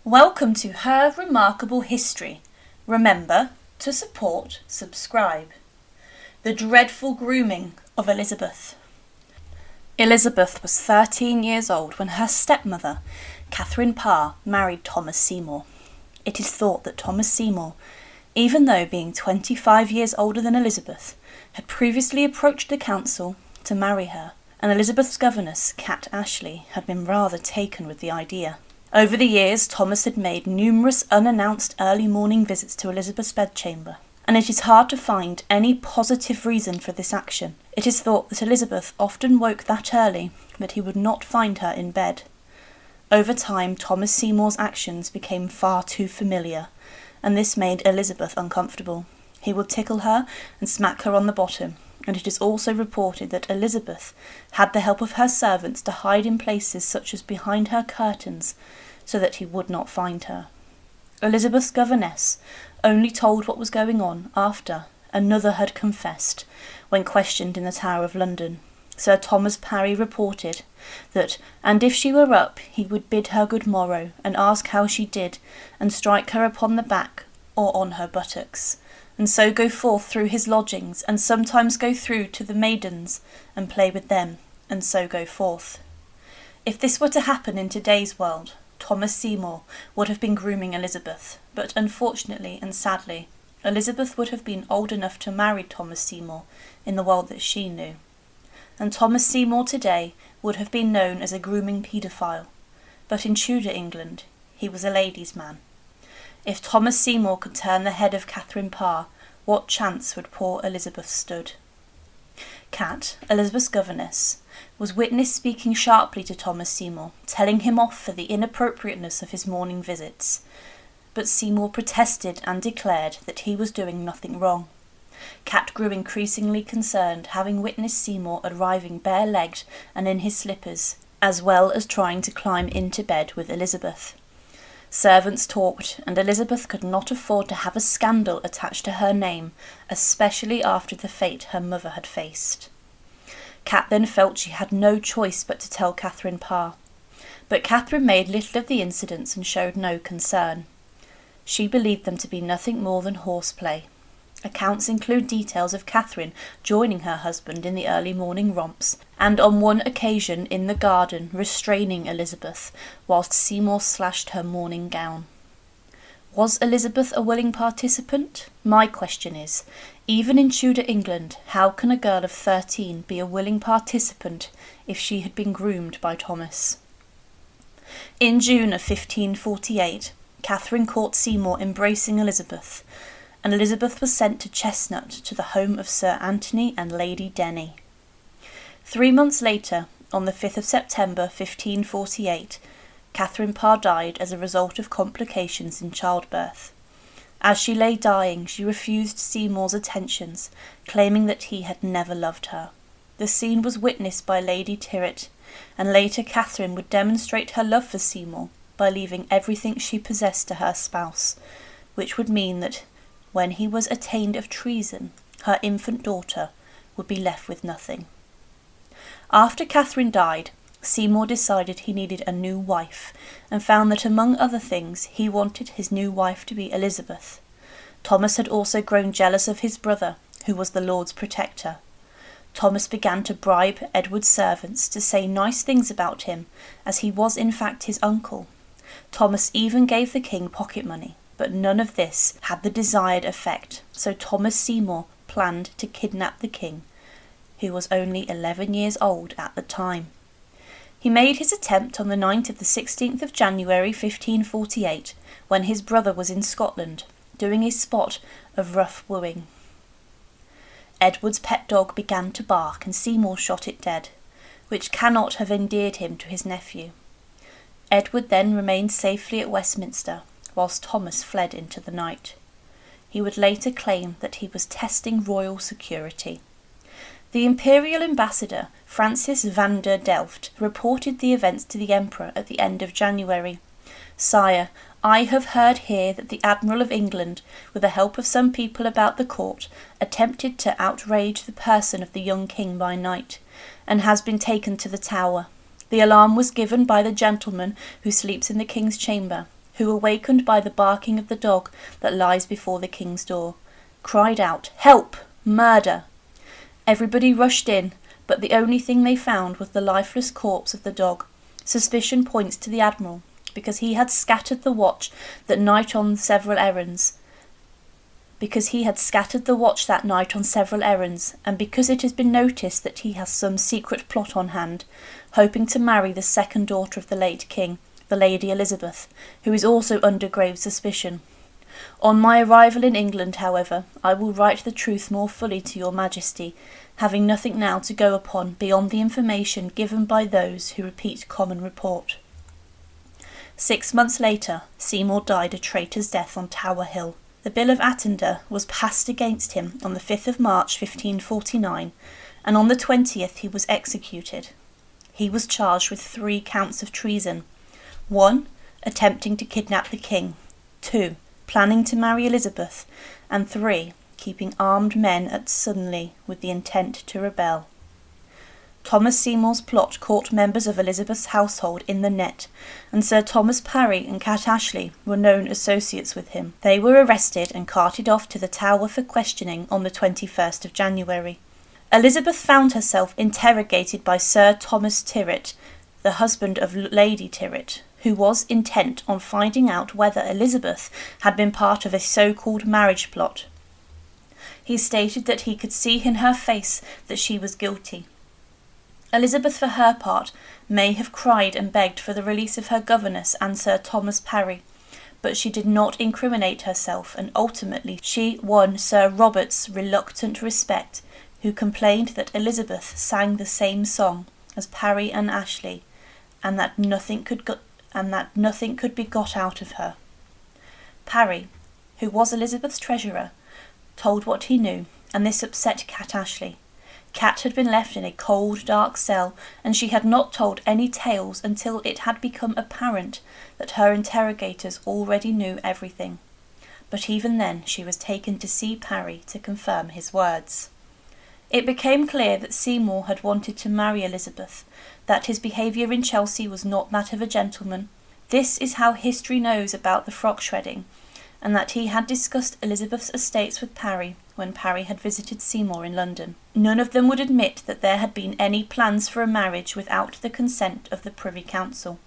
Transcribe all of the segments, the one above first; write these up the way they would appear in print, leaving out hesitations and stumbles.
Welcome to Her Remarkable History. Remember to subscribe. The dreadful grooming of Elizabeth. Elizabeth was 13 years old when her stepmother, Catherine Parr, married Thomas Seymour. It is thought that Thomas Seymour, even though being 25 years older than Elizabeth, had previously approached the council to marry her, and Elizabeth's governess, Cat Ashley, had been rather taken with the idea. Over the years, Thomas had made numerous unannounced early morning visits to Elizabeth's bedchamber, and it is hard to find any positive reason for this action. It is thought that Elizabeth often woke that early that he would not find her in bed. Over time, Thomas Seymour's actions became far too familiar, and this made Elizabeth uncomfortable. He would tickle her and smack her on the bottom, and it is also reported that Elizabeth had the help of her servants to hide in places such as behind her curtains so that he would not find her. Elizabeth's governess only told what was going on after another had confessed when questioned in the Tower of London. Sir Thomas Parry reported that, and if she were up, he would bid her good morrow, and ask how she did, and strike her upon the back or on her buttocks, and so go forth through his lodgings, and sometimes go through to the maidens, and play with them, and so go forth. If this were to happen in today's world, Thomas Seymour would have been grooming Elizabeth, but unfortunately and sadly, Elizabeth would have been old enough to marry Thomas Seymour in the world that she knew. And Thomas Seymour today would have been known as a grooming paedophile, but in Tudor England he was a ladies' man. If Thomas Seymour could turn the head of Catherine Parr, what chance would poor Elizabeth stood? Cat, Elizabeth's governess, was witnessed speaking sharply to Thomas Seymour, telling him off for the inappropriateness of his morning visits. But Seymour protested and declared that he was doing nothing wrong. Cat grew increasingly concerned, having witnessed Seymour arriving bare-legged and in his slippers, as well as trying to climb into bed with Elizabeth. Servants talked, and Elizabeth could not afford to have a scandal attached to her name, especially after the fate her mother had faced. Cat then felt she had no choice but to tell Catherine Parr, but Catherine made little of the incidents and showed no concern. She believed them to be nothing more than horseplay. Accounts include details of Catherine joining her husband in the early morning romps, and on one occasion in the garden restraining Elizabeth whilst Seymour slashed her morning gown. Was Elizabeth a willing participant? My question is, even in Tudor England, how can a girl of 13 be a willing participant if she had been groomed by Thomas? In June of 1548, Catherine caught Seymour embracing Elizabeth, and Elizabeth was sent to Chestnut to the home of Sir Anthony and Lady Denny. 3 months later, on the 5th of September 1548, Catherine Parr died as a result of complications in childbirth. As she lay dying, she refused Seymour's attentions, claiming that he had never loved her. The scene was witnessed by Lady Tyrwhitt, and later Catherine would demonstrate her love for Seymour by leaving everything she possessed to her spouse, which would mean that when he was attainted of treason, her infant daughter would be left with nothing. After Catherine died, Seymour decided he needed a new wife, and found that among other things he wanted his new wife to be Elizabeth. Thomas had also grown jealous of his brother, who was the Lord's protector. Thomas began to bribe Edward's servants to say nice things about him, as he was in fact his uncle. Thomas even gave the king pocket money, but none of this had the desired effect, so Thomas Seymour planned to kidnap the king, who was only 11 years old at the time. He made his attempt on the night of the 16th of January 1548, when his brother was in Scotland, doing a spot of rough wooing. Edward's pet dog began to bark, and Seymour shot it dead, which cannot have endeared him to his nephew. Edward then remained safely at Westminster, whilst Thomas fled into the night. He would later claim that he was testing royal security. The imperial ambassador, Francis van der Delft, reported the events to the emperor at the end of January. "Sire, I have heard here that the Admiral of England, with the help of some people about the court, attempted to outrage the person of the young king by night, and has been taken to the Tower. The alarm was given by the gentleman who sleeps in the king's chamber, who, awakened by the barking of the dog that lies before the king's door, cried out, "Help! Murder!" Everybody rushed in, but the only thing they found was the lifeless corpse of the dog. Suspicion points to the admiral, because he had scattered the watch that night on several errands, and because it has been noticed that he has some secret plot on hand, hoping to marry the second daughter of the late king, the Lady Elizabeth, who is also under grave suspicion. On my arrival in England, however, I will write the truth more fully to your Majesty, having nothing now to go upon beyond the information given by those who repeat common report. 6 months later, Seymour died a traitor's death on Tower Hill. The Bill of Attainder was passed against him on the 5th of March 1549, and on the 20th he was executed. He was charged with 3 counts of treason: 1. Attempting to kidnap the king; 2. Planning to marry Elizabeth; and 3. Keeping armed men at Suddenly with the intent to rebel. Thomas Seymour's plot caught members of Elizabeth's household in the net, and Sir Thomas Parry and Cat Ashley were known associates with him. They were arrested and carted off to the Tower for questioning on the 21st of January. Elizabeth found herself interrogated by Sir Thomas Tyrwhitt, the husband of Lady Tyrwhitt, who was intent on finding out whether Elizabeth had been part of a so-called marriage plot. He stated that he could see in her face that she was guilty. Elizabeth, for her part, may have cried and begged for the release of her governess and Sir Thomas Parry, but she did not incriminate herself, and ultimately she won Sir Robert's reluctant respect, who complained that Elizabeth sang the same song as Parry and Ashley, and that nothing could be got out of her. Parry, who was Elizabeth's treasurer, told what he knew, and this upset Cat Ashley. Cat had been left in a cold, dark cell, and she had not told any tales until it had become apparent that her interrogators already knew everything. But even then she was taken to see Parry to confirm his words. It became clear that Seymour had wanted to marry Elizabeth, that his behaviour in Chelsea was not that of a gentleman. This is how history knows about the frock shredding, and that he had discussed Elizabeth's estates with Parry when Parry had visited Seymour in London. None of them would admit that there had been any plans for a marriage without the consent of the Privy Council.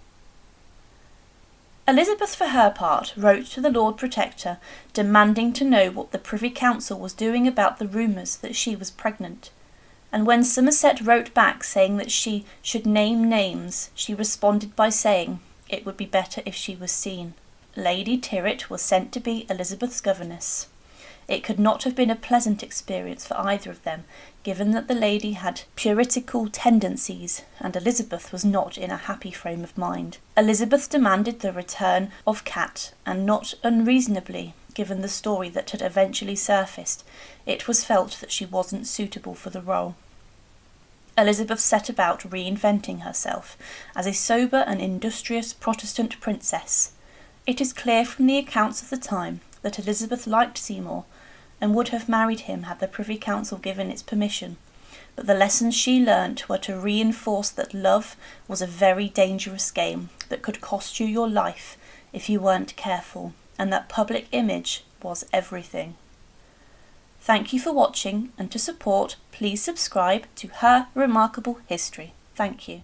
Elizabeth, for her part, wrote to the Lord Protector demanding to know what the Privy Council was doing about the rumours that she was pregnant, and when Somerset wrote back saying that she should name names, she responded by saying it would be better if she was seen. Lady Tyrwhitt was sent to be Elizabeth's governess. It could not have been a pleasant experience for either of them, given that the lady had puritanical tendencies, and Elizabeth was not in a happy frame of mind. Elizabeth demanded the return of Cat, and not unreasonably, given the story that had eventually surfaced, it was felt that she wasn't suitable for the role. Elizabeth set about reinventing herself as a sober and industrious Protestant princess. It is clear from the accounts of the time that Elizabeth liked Seymour and would have married him had the Privy Council given its permission, but the lessons she learnt were to reinforce that love was a very dangerous game that could cost you your life if you weren't careful, and that public image was everything. Thank you for watching, and to support, please subscribe to Her Remarkable History. Thank you.